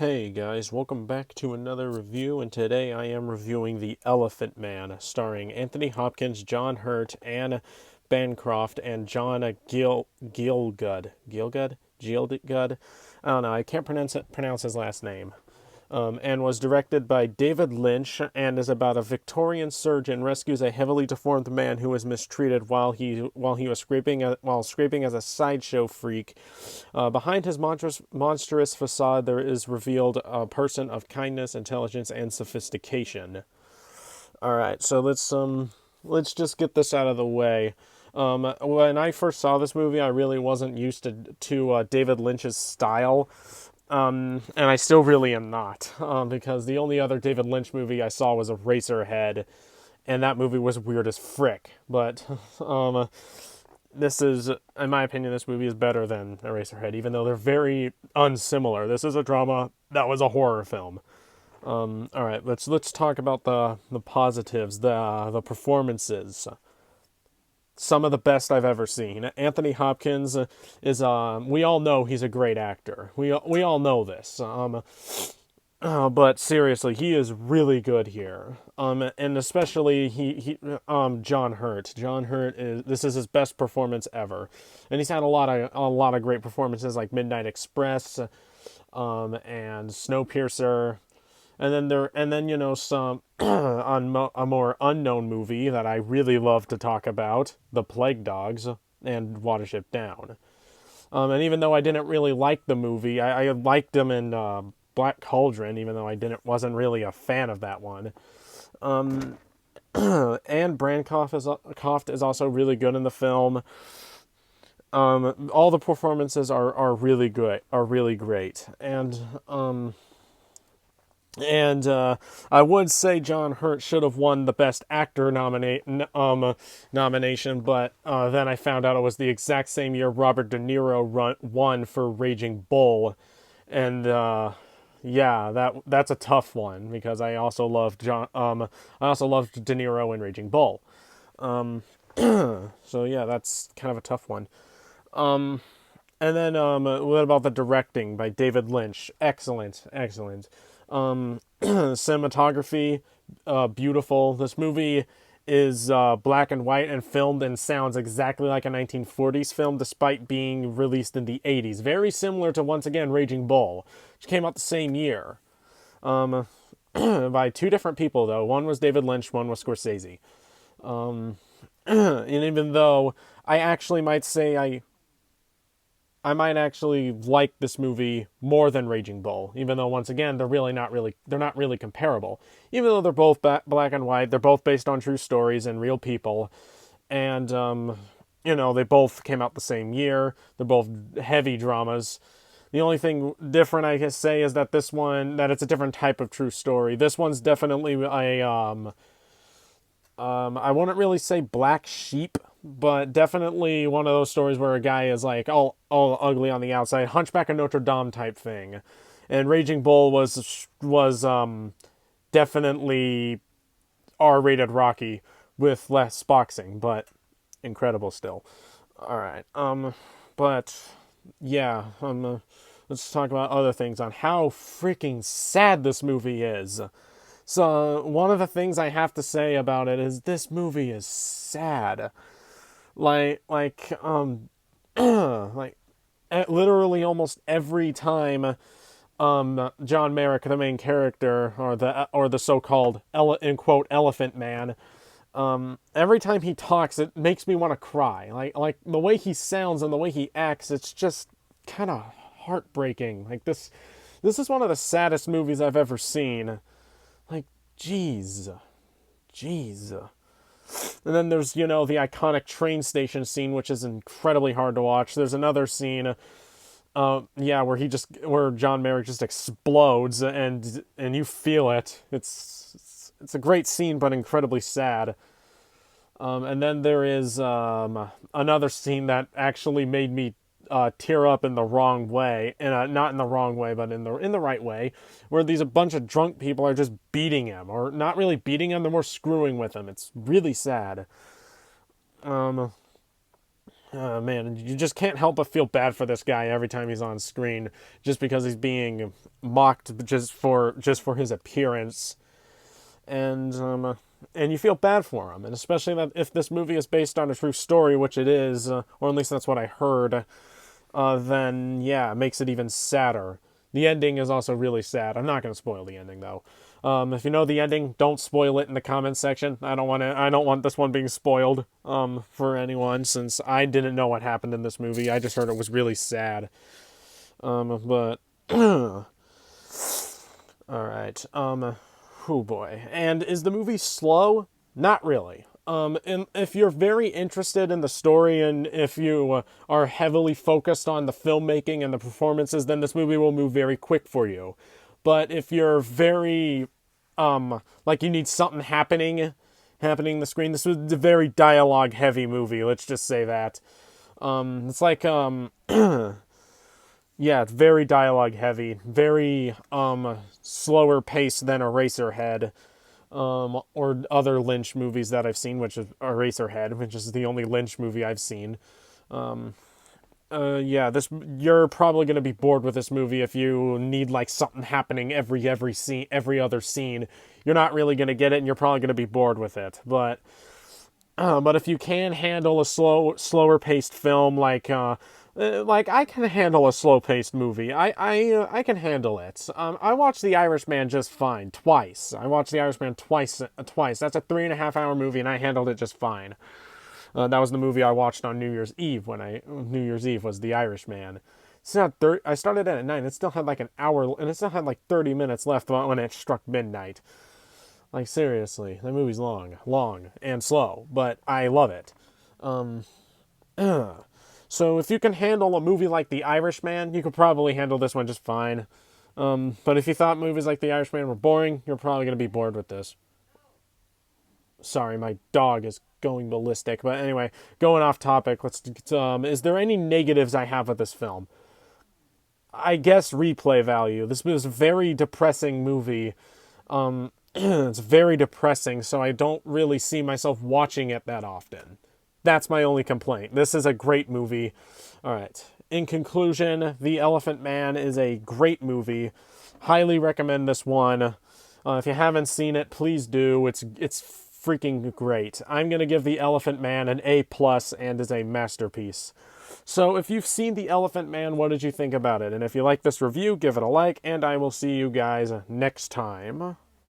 Hey guys, welcome back to another review, and today I am reviewing The Elephant Man, starring Anthony Hopkins, John Hurt, Anne Bancroft, and John Gielgud. Gielgud? Gielgud? I don't know, I can't pronounce his last name. And was directed by David Lynch and is about a Victorian surgeon rescues a heavily deformed man who was mistreated while scraping as a sideshow freak. Behind his monstrous facade, there is revealed a person of kindness, intelligence, and sophistication. All right, so let's just get this out of the way. When I first saw this movie, I really wasn't used to David Lynch's style. And I still really am not, because the only other David Lynch movie I saw was Eraserhead, and that movie was weird as frick. But this is, in my opinion, this movie is better than Eraserhead, even though they're very unsimilar. This is a drama that was a horror film. All right, let's talk about the positives, the performances. Some of the best I've ever seen. Anthony Hopkins is we all know he's a great actor. We all know this. But seriously, he is really good here. And especially John Hurt. John Hurt this is his best performance ever, and he's had a lot of great performances like Midnight Express, and Snowpiercer. And then some on a more unknown movie that I really love to talk about, The Plague Dogs and Watership Down. And even though I didn't really like the movie, I liked him in Black Cauldron, even though I wasn't really a fan of that one. Anne Bancroft is also really good in the film. All the performances are really good, are really great, and I would say John Hurt should have won the Best Actor nomination, but then I found out it was the exact same year Robert De Niro won for Raging Bull, and yeah, that's a tough one because I also loved I also loved De Niro in Raging Bull. So yeah, that's kind of a tough one. And then what about the directing by David Lynch? Excellent, excellent. Cinematography, beautiful. This movie is black and white and filmed and sounds exactly like a 1940s film despite being released in the 80s. Very similar to, once again, Raging Bull, which came out the same year. By two different people, though. One was David Lynch, one was Scorsese. And even though I actually might say I might actually like this movie more than Raging Bull, even though once again they're not really comparable. Even though they're both black and white, they're both based on true stories and real people, and they both came out the same year. They're both heavy dramas. The only thing different I can say is that that it's a different type of true story. This one's definitely I wouldn't really say black sheep, but definitely one of those stories where a guy is like all ugly on the outside, Hunchback of Notre Dame type thing. And Raging Bull was definitely R-rated Rocky with less boxing, but incredible still. All right. But yeah, let's talk about other things on how freaking sad this movie is. So one of the things I have to say about it is this movie is sad. Like literally almost every time John Merrick, the main character, or the so-called in quote Elephant Man, every time he talks, it makes me want to cry. Like the way he sounds and the way he acts, it's just kind of heartbreaking. Like this is one of the saddest movies I've ever seen. Like, jeez. And then there's, the iconic train station scene, which is incredibly hard to watch. There's another scene, where John Merrick just explodes, and you feel it. It's a great scene, but incredibly sad. And then there is another scene that actually made me tear up in the wrong way, and not in the wrong way, but in the right way, where a bunch of drunk people are just beating him, or not really beating him, they're more screwing with him. It's really sad. Man, you just can't help but feel bad for this guy every time he's on screen, just because he's being mocked just for his appearance, and you feel bad for him, and especially that if this movie is based on a true story, which it is, or at least that's what I heard, then yeah, it makes it even sadder. The ending is also really sad. I'm not going to spoil the ending though. If you know the ending, don't spoil it in the comments section. I don't want to. I don't want this one being spoiled for anyone, since I didn't know what happened in this movie. I just heard it was really sad. But all right. Oh boy. And is the movie slow? Not really. And if you're very interested in the story, and if you are heavily focused on the filmmaking and the performances, then this movie will move very quick for you. But if you're very, like you need something happening on the screen, this was a very dialogue heavy movie. Let's just say that. It's like, yeah, it's very dialogue heavy, very, slower pace than Eraserhead. Or other Lynch movies that I've seen, which is Eraserhead, which is the only Lynch movie I've seen. Yeah, this you're probably gonna be bored with this movie if you need like something happening every scene, every other scene. You're not really gonna get it, and you're probably gonna be bored with it. But if you can handle a slower paced film, like I can handle a slow paced movie. I can handle it. I watched The Irishman just fine twice. I watched The Irishman twice. That's a 3.5 hour movie, and I handled it just fine. That was the movie I watched on New Year's Eve New Year's Eve was The Irishman. It's not I started at 9. It still had like an hour, and it still had like 30 minutes left when it struck midnight. Like seriously, that movie's long and slow, but I love it. So if you can handle a movie like The Irishman, you could probably handle this one just fine. But if you thought movies like The Irishman were boring, you're probably going to be bored with this. Sorry, my dog is going ballistic. But anyway, going off topic, is there any negatives I have with this film? I guess replay value. This was a very depressing movie. It's very depressing, so I don't really see myself watching it that often. That's my only complaint. This is a great movie. All right. In conclusion, The Elephant Man is a great movie. Highly recommend this one. If you haven't seen it, please do. It's freaking great. I'm going to give The Elephant Man an A+, and is a masterpiece. So if you've seen The Elephant Man, what did you think about it? And if you like this review, give it a like, and I will see you guys next time.